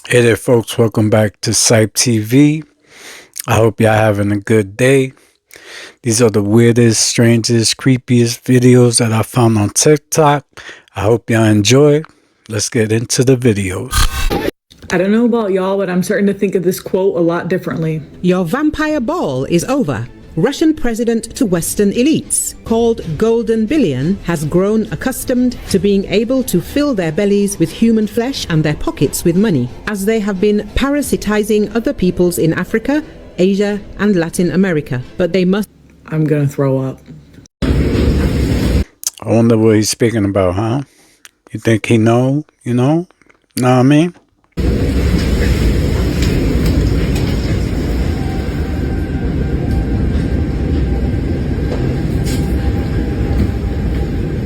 Hey there, folks. Welcome back to CYPTV. I hope y'all having a good day. These are the weirdest, strangest, creepiest videos that I found on TikTok. I hope y'all enjoy. Let's get into the videos. I don't know about y'all, but I'm starting to think of this quote a lot differently. Your vampire ball is over. Russian president to Western elites, called Golden Billion, has grown accustomed to being able to fill their bellies with human flesh and their pockets with money, as they have been parasitizing other peoples in Africa, Asia, and Latin America. But they must... I'm gonna throw up. I wonder what he's speaking about, huh? You think he know? Know what I mean?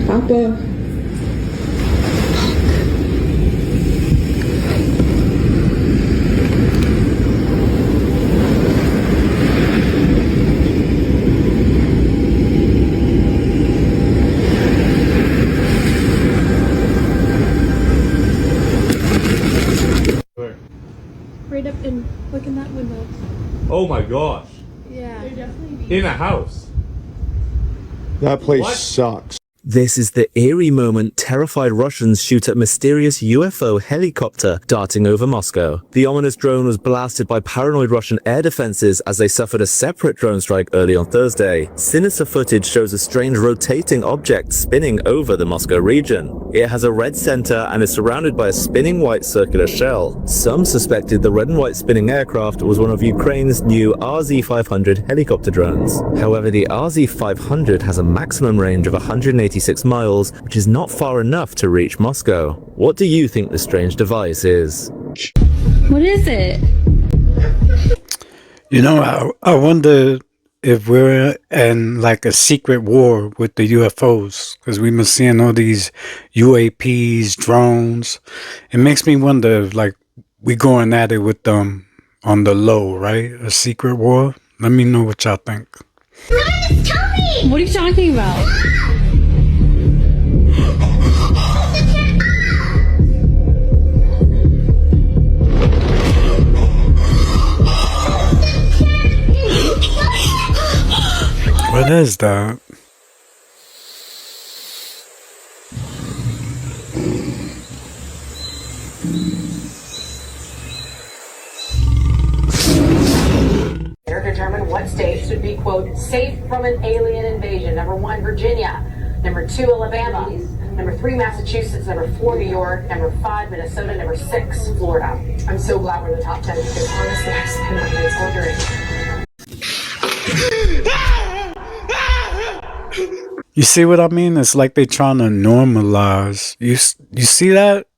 Papa. Right up and look in that window. Oh my gosh. Yeah. In a house. That place What? sucks. This is the eerie moment terrified Russians shoot at mysterious UFO helicopter darting over Moscow. The ominous drone was blasted by paranoid Russian air defenses as they suffered a separate drone strike early on Thursday. Sinister footage shows a strange rotating object spinning over the Moscow region. It has a red center and is surrounded by a spinning white circular shell. Some suspected the red and white spinning aircraft was one of Ukraine's new RZ-500 helicopter drones. However, the RZ-500 has a maximum range of 186 miles, which is not far enough to reach Moscow. What do you think the strange device is? What is it? I wonder if we're in like a secret war with the UFOs, because we've been seeing all these UAPs, drones. It makes me wonder if like we going at it with them on the low, right? A secret war. Let me know what y'all think. What are you talking about? What is that? Determine what states would be, quote, safe from an alien invasion. Number 1, Virginia. Number 2, Alabama. Number 3, Massachusetts. Number 4, New York. Number 5, Minnesota. Number 6, Florida. I'm so glad we're in the top 10 because honestly, I spent my days wondering. You see what I mean? It's like they trying to normalize. You see that?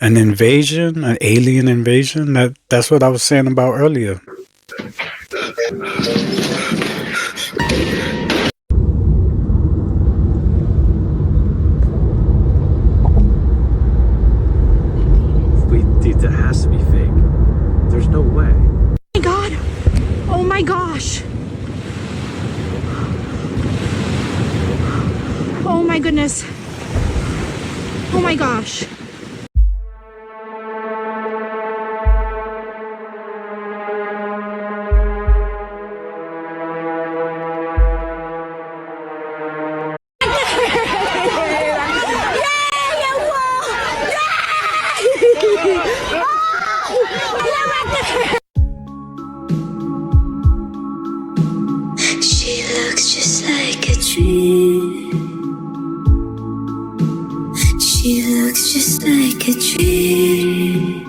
An invasion, an alien invasion. That's what I was saying about earlier. Dude, that has to be fake. There's no way. Oh my god! Oh my gosh! Oh my goodness! Oh my gosh! She looks just like a dream. She looks just like a dream.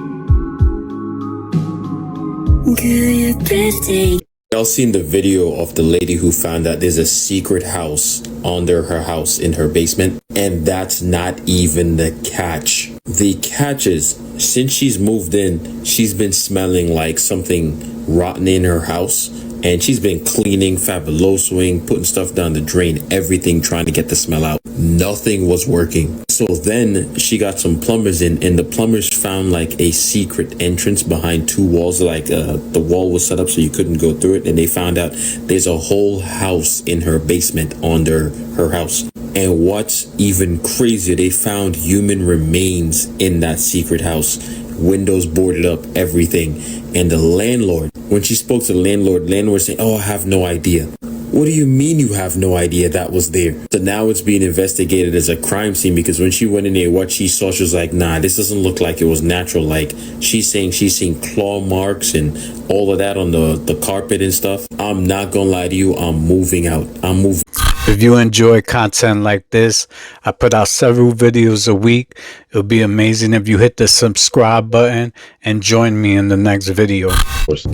Girl, you're breathtaking. Y'all seen the video of the lady who found that there's a secret house under her house in her basement? And that's not even the catch. The catch is, since she's moved in, she's been smelling like something rotten in her house. And she's been cleaning, fabulosoing, putting stuff down the drain, everything trying to get the smell out. Nothing was working. So then she got some plumbers in, and the plumbers found like a secret entrance behind two walls. Like the wall was set up so you couldn't go through it. And they found out there's a whole house in her basement under her house. And what's even crazier, they found human remains in that secret house. windows boarded up, everything. And the landlord, when she spoke to the landlord saying, oh, I have no idea. What do you mean you have no idea that was there? So now it's being investigated as a crime scene, because when she went in there, what she saw, she was like, nah, this doesn't look like it was natural. Like, she's saying she's seen claw marks and all of that on the carpet and stuff. I'm not gonna lie to you, I'm moving out. I'm moving. If you enjoy content like this, I put out several videos a week. It'll be amazing if you hit the subscribe button and join me in the next video.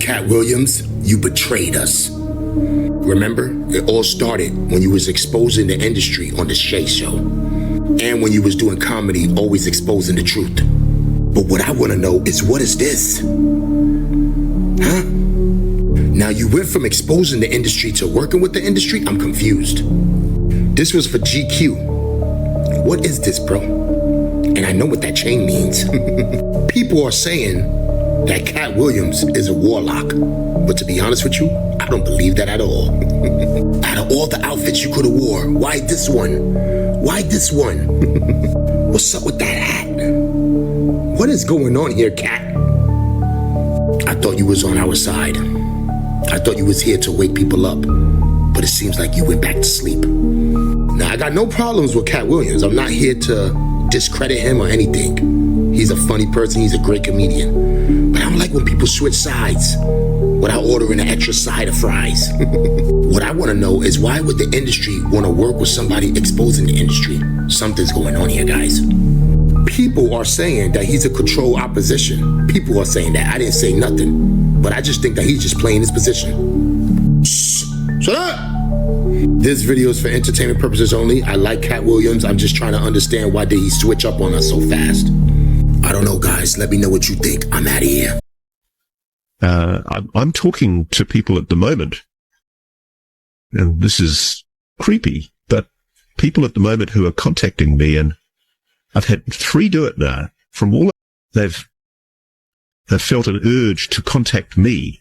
Cat Williams, you betrayed us. Remember, it all started when you was exposing the industry on the Shay Show. And when you was doing comedy, always exposing the truth. But what I want to know is, what is this? Huh? Now you went from exposing the industry to working with the industry? I'm confused. This was for GQ. What is this, bro? And I know what that chain means. People are saying that Cat Williams is a warlock. But to be honest with you, I don't believe that at all. Out of all the outfits you could have wore, why this one? Why this one? What's up with that hat? What is going on here, Cat? I thought you was on our side. I thought you was here to wake people up. But it seems like you went back to sleep. Now, I got no problems with Cat Williams. I'm not here to discredit him or anything. He's a funny person. He's a great comedian. But I don't like when people switch sides without ordering an extra side of fries. What I want to know is, why would the industry want to work with somebody exposing the industry? Something's going on here, guys. People are saying that he's a controlled opposition. People are saying that. I didn't say nothing. But I just think that he's just playing his position. Shh! Shut up! This video is for entertainment purposes only. I like Cat Williams. I'm just trying to understand, why did he switch up on us so fast? I don't know, guys. Let me know what you think. I'm out of here. I'm talking to people at the moment, and this is creepy, but people at the moment who are contacting me, and I've had 3 do it now. From all they've felt an urge to contact me,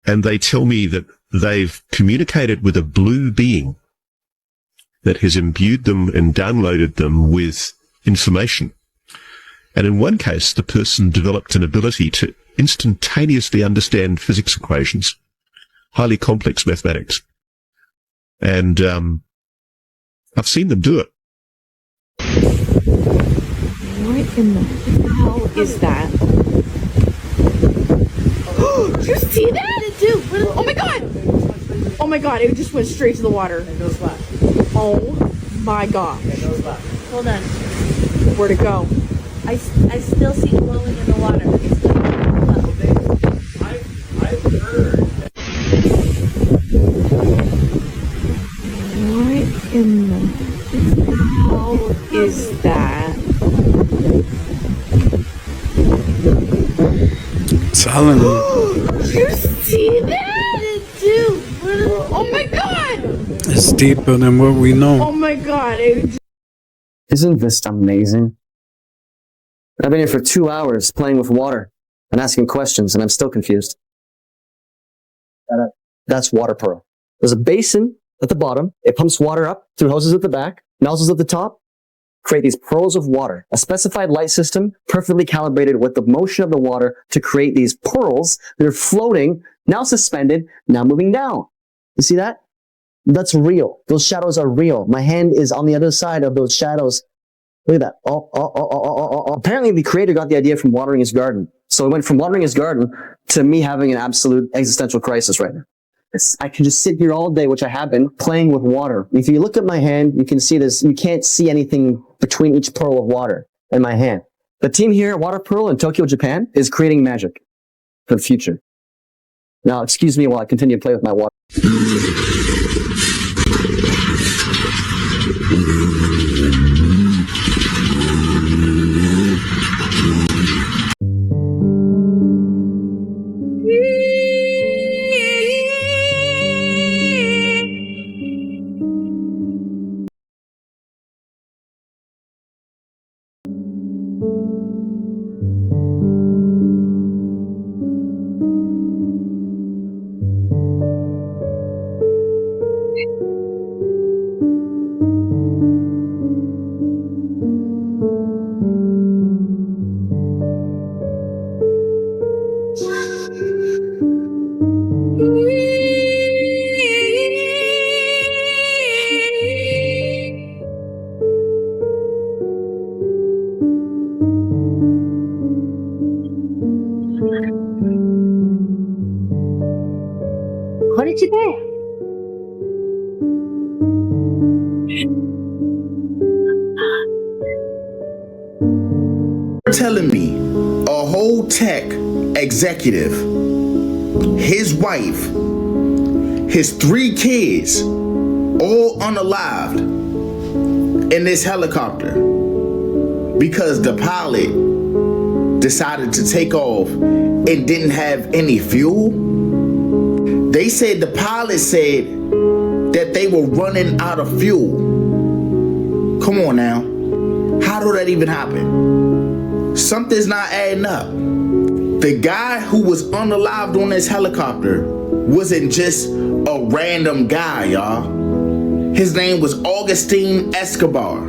and they tell me that they've communicated with a blue being that has imbued them and downloaded them with information. And in one case, the person developed an ability to instantaneously understand physics equations, highly complex mathematics. And I've seen them do it. What in the hell is that? Did you see that? Dude, oh my god! Oh my god, it just went straight to the water. It goes left. Oh my gosh. It goes left. Hold on. Where'd it go? I still see glowing in the water. It's still I've heard. What in the hell is that? Telling you. Did you see that? Dude, oh my god! It's deeper than what we know. Oh my god. Isn't this amazing? I've been here for 2 hours playing with water and asking questions, and I'm still confused. That's water pearl. There's a basin at the bottom. It pumps water up through hoses at the back, nozzles at the top, create these pearls of water. A specified light system, perfectly calibrated with the motion of the water to create these pearls that are floating, now suspended, now moving down. You see that? That's real. Those shadows are real. My hand is on the other side of those shadows. Look at that. Apparently the creator got the idea from watering his garden. So it went from watering his garden to me having an absolute existential crisis right now. I can just sit here all day, which I have been, playing with water. If you look at my hand, you can see this. You can't see anything between each pearl of water in my hand. The team here at Water Pearl in Tokyo, Japan is creating magic for the future. Now, excuse me while I continue to play with my water. Telling me a whole tech executive, his wife, his 3 kids, all unalived in this helicopter because the pilot decided to take off and didn't have any fuel. They said the pilot said that they were running out of fuel. Come on now. How did that even happen? Something's not adding up. The guy who was unalived on this helicopter wasn't just a random guy, y'all. His name was Augustine Escobar.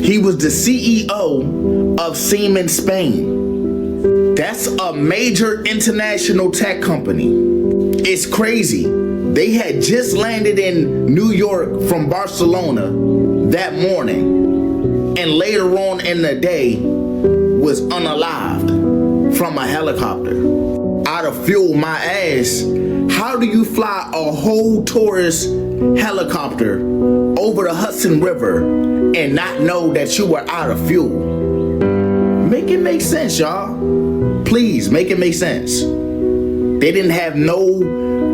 He was the CEO of Siemens Spain. That's a major international tech company. It's crazy. They had just landed in New York from Barcelona that morning, and later on in the day was unalived from a helicopter. Out of fuel my ass. How do you fly a whole tourist helicopter over the Hudson River and not know that you were out of fuel? Make it make sense, y'all. Please make it make sense. They didn't have no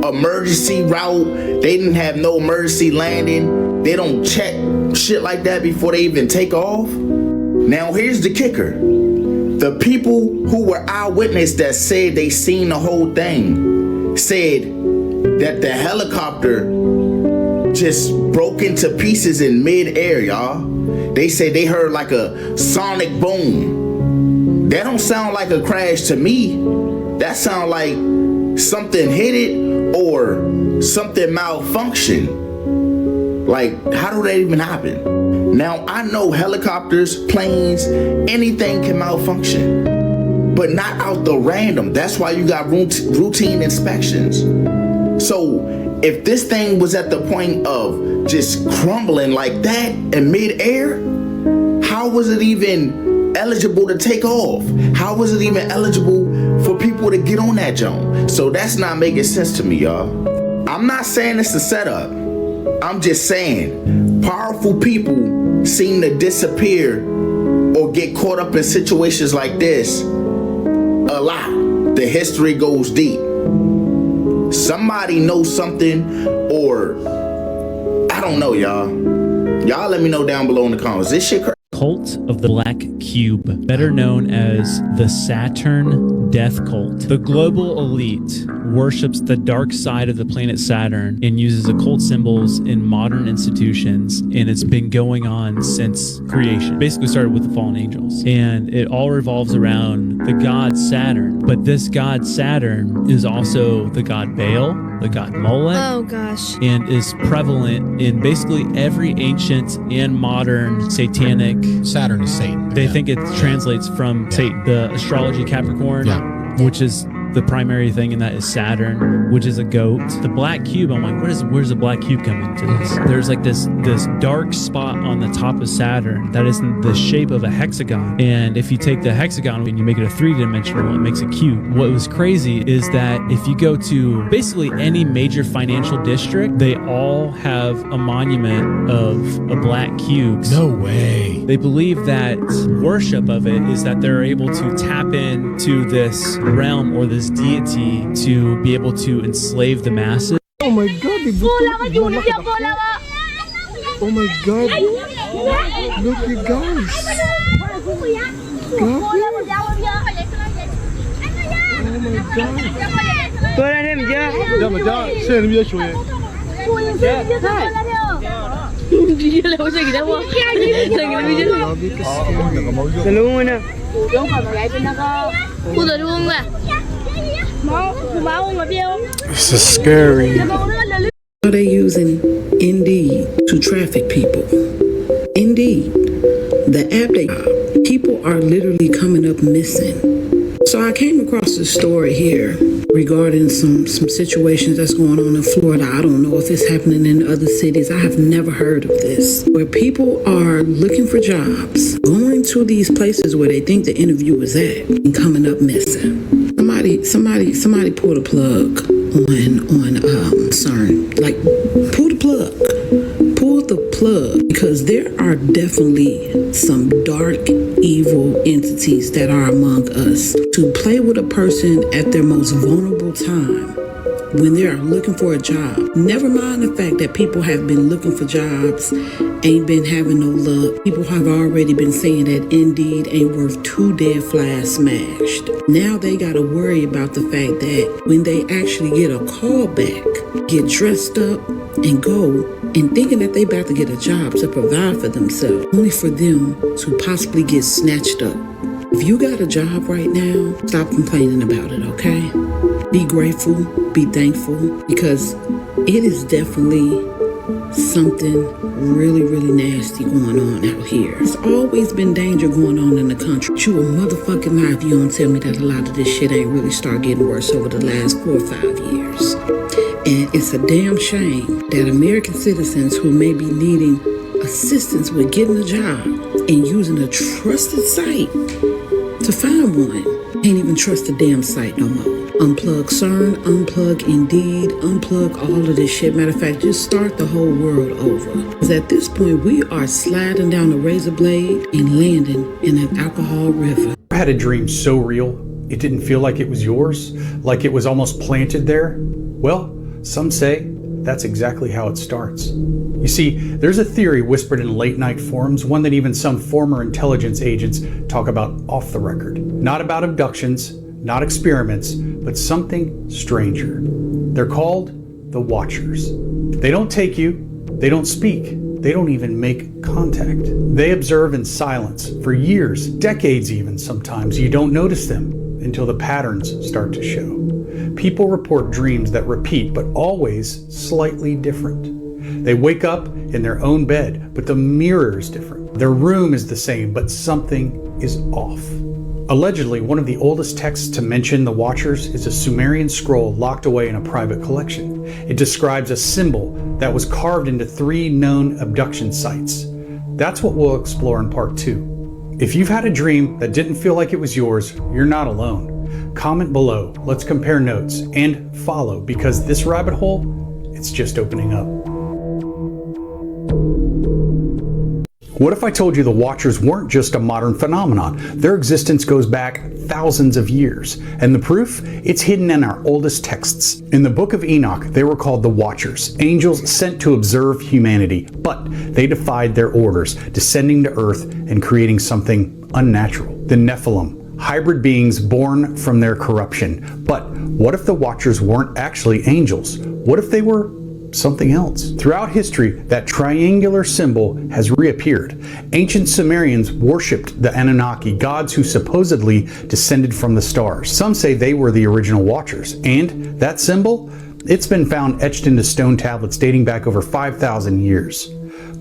emergency route. They didn't have no emergency landing. They don't check shit like that before they even take off. Now here's the kicker. The people who were eyewitness that said they seen the whole thing said that the helicopter just broke into pieces in mid-air, y'all. They said they heard like a sonic boom. That don't sound like a crash to me. That sound like something hit it or something malfunctioned. Like, how did that even happen? Now, I know helicopters, planes, anything can malfunction, but not out the random. That's why you got routine inspections. So if this thing was at the point of just crumbling like that in midair, how was it even eligible to take off? How was it even eligible for people to get on that jump? So that's not making sense to me, y'all. I'm not saying it's a setup. I'm just saying powerful people seem to disappear or get caught up in situations like this a lot. The history goes deep. Somebody knows something, or I don't know, y'all. Y'all let me know down below in the comments. This shit crazy. Cult of the Black Cube, better known as the Saturn Death Cult. The global elite worships the dark side of the planet Saturn and uses occult symbols in modern institutions, and it's been going on since creation. Basically started with the fallen angels, and it all revolves around the god Saturn. But this god Saturn is also the god Baal, the god Molech, Oh gosh. and is prevalent in basically every ancient and modern satanic. Saturn is Satan. They think it translates from Satan, the astrology Capricorn, which is the primary thing, and that is Saturn, which is a goat. The black cube, I'm like, where's the black cube come into this? There's like this dark spot on the top of Saturn that is in the shape of a hexagon. And if you take the hexagon and you make it a 3-dimensional, it makes a cube. What was crazy is that if you go to basically any major financial district, they all have a monument of a black cube. No way. They believe that worship of it is that they're able to tap into this realm or this deity to be able to enslave the masses. Oh my god, oh my god. Look, you guys. Oh This is scary. Are they using Indeed to traffic people? Indeed, the app people are literally coming up missing. So I came across a story here regarding some situations that's going on in Florida. I don't know if it's happening in other cities. I have never heard of this, where people are looking for jobs, going to these places where they think the interview is at, and coming up missing. Somebody pull the plug. on CERN. Like, pull the plug, because there are definitely some dark, evil entities that are among us. To play with a person at their most vulnerable time, when they are looking for a job, never mind the fact that people have been looking for jobs, ain't been having no luck. People have already been saying that Indeed ain't worth 2 dead flies smashed. Now they gotta worry about the fact that when they actually get a call back, get dressed up and go, and thinking that they about to get a job to provide for themselves, only for them to possibly get snatched up. If you got a job right now, stop complaining about it, okay? Be grateful, be thankful, because it is definitely something really, really nasty going on out here. There's always been danger going on in the country. You a motherfucking lie if you don't tell me that a lot of this shit ain't really start getting worse over the last 4 or 5 years. And it's a damn shame that American citizens who may be needing assistance with getting a job and using a trusted site to find one can't even trust the damn site no more. Unplug CERN, unplug Indeed, unplug all of this shit. Matter of fact, just start the whole world over. Because at this point, we are sliding down a razor blade and landing in an alcohol river. I had a dream so real, it didn't feel like it was yours, like it was almost planted there. Well, some say that's exactly how it starts. You see, there's a theory whispered in late night forums, one that even some former intelligence agents talk about off the record. Not about abductions, not experiments, but something stranger. They're called the Watchers. They don't take you, they don't speak, they don't even make contact. They observe in silence for years, decades even sometimes. You don't notice them until the patterns start to show. People report dreams that repeat, but always slightly different. They wake up in their own bed, but the mirror is different. Their room is the same, but something is off. Allegedly, one of the oldest texts to mention the Watchers is a Sumerian scroll locked away in a private collection. It describes a symbol that was carved into 3 known abduction sites. That's what we'll explore in part 2. If you've had a dream that didn't feel like it was yours, you're not alone. Comment below, let's compare notes, and follow, because this rabbit hole, it's just opening up. What if I told you the Watchers weren't just a modern phenomenon? Their existence goes back thousands of years. And the proof? It's hidden in our oldest texts. In the Book of Enoch, they were called the Watchers, angels sent to observe humanity. But they defied their orders, descending to earth and creating something unnatural. The Nephilim, hybrid beings born from their corruption. But what if the Watchers weren't actually angels? What if they were something else? Throughout history, that triangular symbol has reappeared. Ancient Sumerians worshipped the Anunnaki, gods who supposedly descended from the stars. Some say they were the original Watchers. And that symbol? It's been found etched into stone tablets dating back over 5,000 years.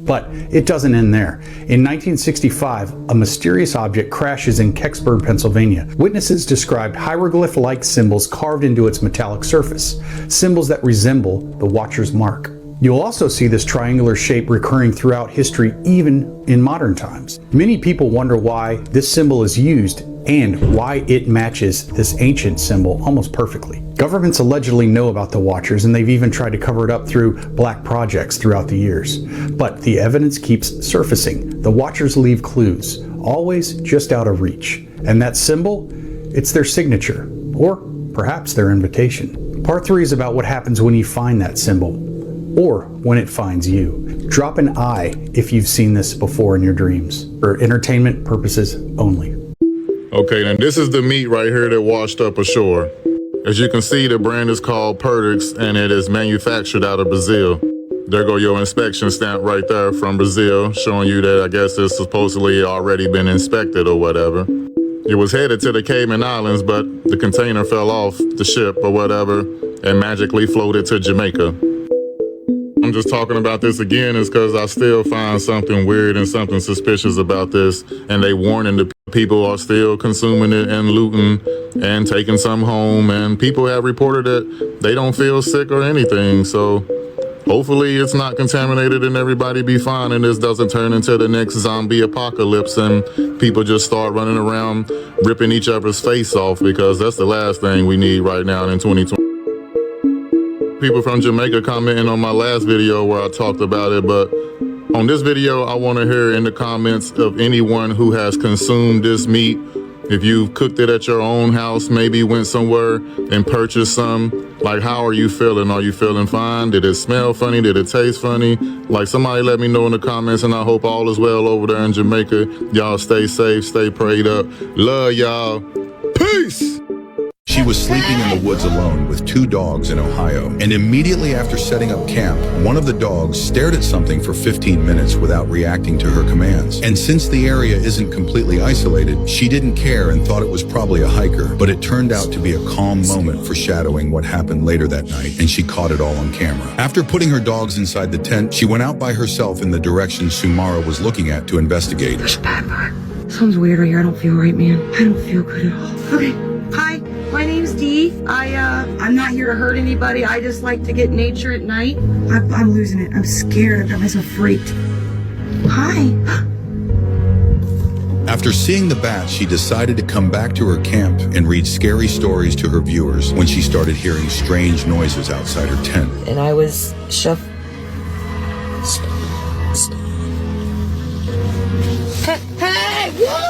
But it doesn't end there. In 1965, a mysterious object crashes in Kecksburg, Pennsylvania. Witnesses described hieroglyph-like symbols carved into its metallic surface, symbols that resemble the Watcher's mark. You'll also see this triangular shape recurring throughout history, even in modern times. Many people wonder why this symbol is used and why it matches this ancient symbol almost perfectly. Governments allegedly know about the Watchers, and they've even tried to cover it up through black projects throughout the years. But the evidence keeps surfacing. The Watchers leave clues, always just out of reach. And that symbol? It's their signature, or perhaps their invitation. Part 3 is about what happens when you find that symbol, or when it finds you. Drop an I if you've seen this before in your dreams, for entertainment purposes only. Okay, now this is the meat right here that washed up ashore. As you can see, the brand is called Perdix, and it is manufactured out of Brazil. There go your inspection stamp right there from Brazil, showing you that I guess it's supposedly already been inspected or whatever. It was headed to the Cayman Islands, but the container fell off the ship or whatever and magically floated to Jamaica. I'm just talking about this again is because I still find something weird and something suspicious about this, and they warning the people are still consuming it and looting and taking some home, and people have reported that they don't feel sick or anything, so hopefully it's not contaminated and everybody be fine and this doesn't turn into the next zombie apocalypse and people just start running around ripping each other's face off, because that's the last thing we need right now in 2020. people from Jamaica commenting on my last video where I talked about it, but on this video, I want to hear in the comments of anyone who has consumed this meat. If you've cooked it at your own house, maybe went somewhere and purchased some, like, how are you feeling? Are you feeling fine? Did it smell funny? Did it taste funny? Like, somebody let me know in the comments, and I hope all is well over there in Jamaica. Y'all stay safe, stay prayed up. Love y'all. Peace! She was sleeping in the woods alone with 2 dogs in Ohio, and immediately after setting up camp, one of the dogs stared at something for 15 minutes without reacting to her commands. And since the area isn't completely isolated, she didn't care and thought it was probably a hiker, but it turned out to be a calm moment foreshadowing what happened later that night, and she caught it all on camera. After putting her dogs inside the tent, she went out by herself in the direction Sumara was looking at to investigate. There's a bad vibe. Something's weird right here. I don't feel right, man. I don't feel good at all. Okay, hi. My name's Dee. I'm not here to hurt anybody. I just like to get nature at night. I'm losing it. I'm scared. I've got myself freaked. Hi. After seeing the bats, she decided to come back to her camp and read scary stories to her viewers when she started hearing strange noises outside her tent. And I was shoved. Hey! Whoa!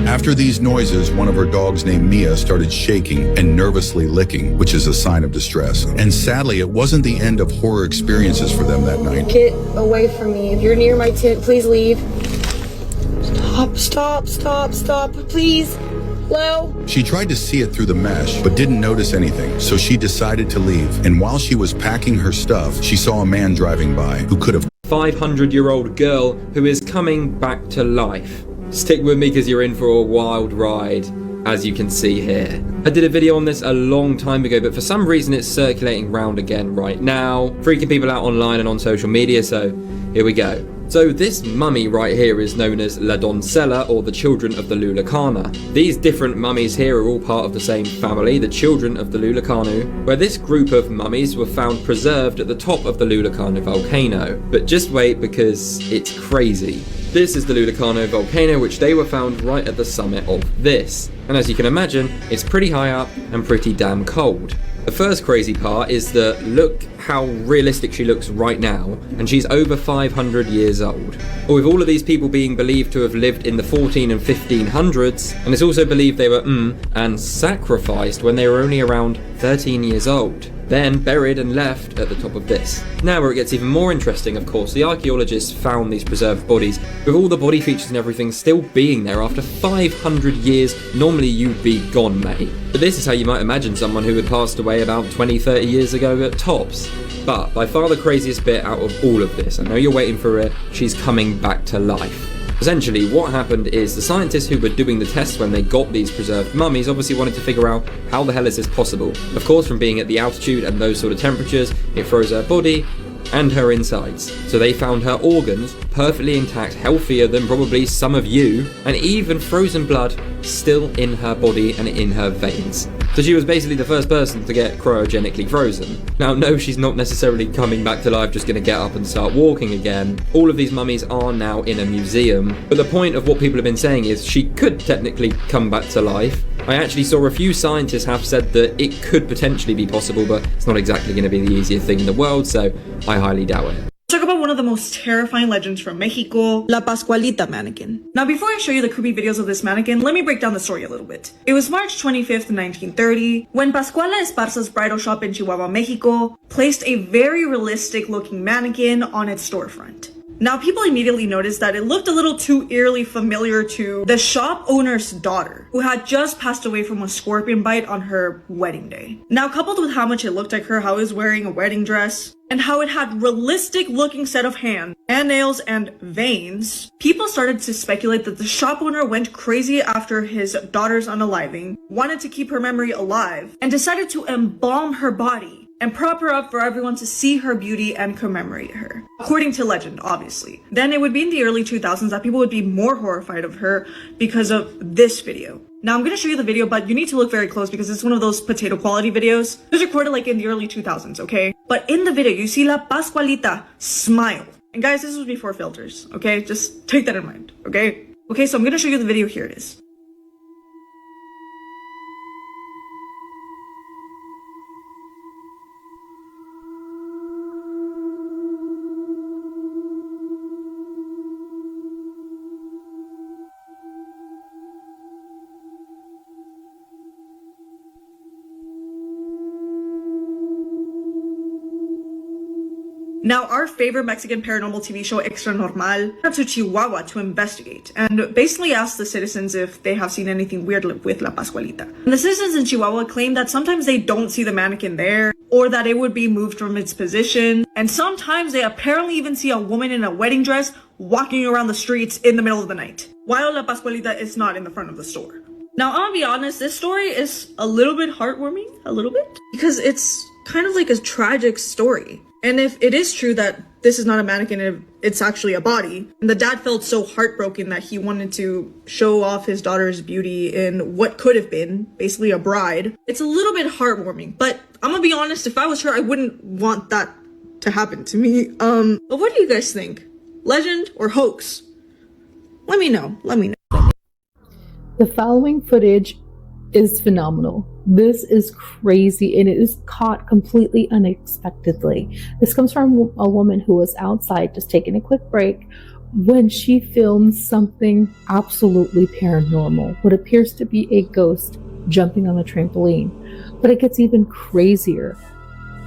After these noises, one of her dogs named Mia started shaking and nervously licking, which is a sign of distress. And sadly, it wasn't the end of horror experiences for them that night. Get away from me. If you're near my tent, please leave. Stop, please. Hello? She tried to see it through the mesh, but didn't notice anything, so she decided to leave. And while she was packing her stuff, she saw a man driving by who could have 500-year-old girl who is coming back to life. Stick with me because you're in for a wild ride, as you can see here. I did a video on this a long time ago, but for some reason it's circulating round again right now, freaking people out online and on social media, so here we go. So this mummy right here is known as La Doncella, or the Children of the Lulacana. These different mummies here are all part of the same family, the Children of the Lulacanu, where this group of mummies were found preserved at the top of the Lulacanu volcano. But just wait, because it's crazy. This is the Lulacano volcano, which they were found right at the summit of this. And as you can imagine, it's pretty high up and pretty damn cold. The first crazy part is that look how realistic she looks right now, and she's over 500 years old. Or with all of these people being believed to have lived in the 14 and 1500s, and it's also believed they were and sacrificed when they were only around 13 years old, then buried and left at the top of this. Now where it gets even more interesting, of course, the archaeologists found these preserved bodies with all the body features and everything still being there after 500 years. Normally you'd be gone, mate. But this is how you might imagine someone who had passed away about 20-30 years ago at tops. But by far the craziest bit out of all of this, I know you're waiting for it, she's coming back to life. Essentially, what happened is the scientists who were doing the tests when they got these preserved mummies obviously wanted to figure out how the hell is this possible. Of course, from being at the altitude and those sort of temperatures, it froze her body and her insides. So they found her organs perfectly intact, healthier than probably some of you, and even frozen blood still in her body and in her veins. So she was basically the first person to get cryogenically frozen. Now, no, she's not necessarily coming back to life, just going to get up and start walking again. All of these mummies are now in a museum. But the point of what people have been saying is she could technically come back to life. I actually saw a few scientists have said that it could potentially be possible, but it's not exactly going to be the easiest thing in the world, so I highly doubt it. Talk about one of the most terrifying legends from Mexico, La Pasqualita mannequin. Now, before I show you the creepy videos of this mannequin, let me break down the story a little bit. It was March 25th, 1930, when Pascuala Esparza's bridal shop in Chihuahua, Mexico, placed a very realistic looking mannequin on its storefront. Now, people immediately noticed that it looked a little too eerily familiar to the shop owner's daughter, who had just passed away from a scorpion bite on her wedding day. Now, coupled with how much it looked like her, how it was wearing a wedding dress, and how it had realistic looking set of hands and nails and veins, people started to speculate that the shop owner went crazy after his daughter's unaliving, wanted to keep her memory alive, and decided to embalm her body and prop her up for everyone to see her beauty and commemorate her. According to legend, obviously. Then it would be in the early 2000s that people would be more horrified of her because of this video. Now I'm gonna show you the video, but you need to look very close because it's one of those potato quality videos. It was recorded like in the early 2000s, okay? But in the video, you see La Pasqualita smile. And guys, this was before filters, okay? Just take that in mind, okay? Okay, so I'm gonna show you the video. Here it is. Now, our favorite Mexican paranormal TV show, Extra Normal, went to Chihuahua to investigate and basically asked the citizens if they have seen anything weird with La Pascualita. And the citizens in Chihuahua claim that sometimes they don't see the mannequin there, or that it would be moved from its position, and sometimes they apparently even see a woman in a wedding dress walking around the streets in the middle of the night, while La Pascualita is not in the front of the store. Now, I'll be honest, this story is a little bit heartwarming, because it's kind of like a tragic story. And if it is true that this is not a mannequin, it's actually a body, and the dad felt so heartbroken that he wanted to show off his daughter's beauty in what could have been basically a bride, it's a little bit heartwarming. But I'm gonna be honest, if I was her, I wouldn't want that to happen to me. But what do you guys think? Legend or hoax? Let me know. The following footage is phenomenal. This is crazy, and it is caught completely unexpectedly. This comes from a woman who was outside just taking a quick break when she films something absolutely paranormal, what appears to be a ghost jumping on a trampoline. But it gets even crazier.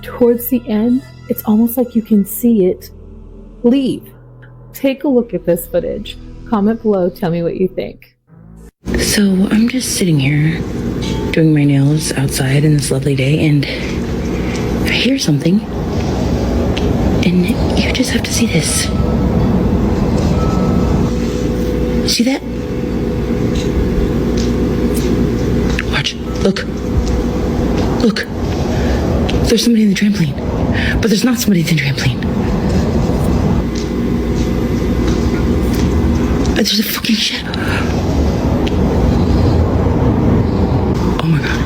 Towards the end, it's almost like you can see it leave. Take a look at this footage. Comment below, tell me what you think. So I'm just sitting here doing my nails outside in this lovely day, and I hear something, and you just have to see this. See that? Watch. Look. There's somebody in the trampoline, but there's not somebody in the trampoline. There's a fucking shadow. Oh my god.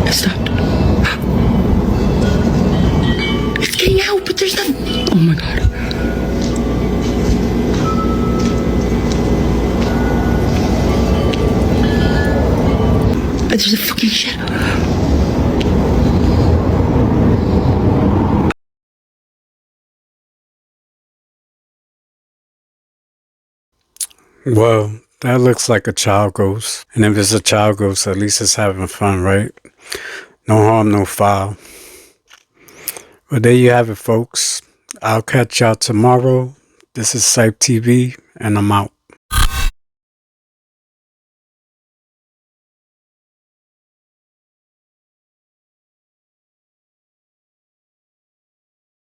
It stopped. It's getting out, but there's nothing. Oh my god. There's a fucking shadow. Well, that looks like a child ghost. And if it's a child ghost, at least it's having fun, right? No harm, no foul. Well, there you have it, folks. I'll catch y'all tomorrow. This is CYPTV, and I'm out.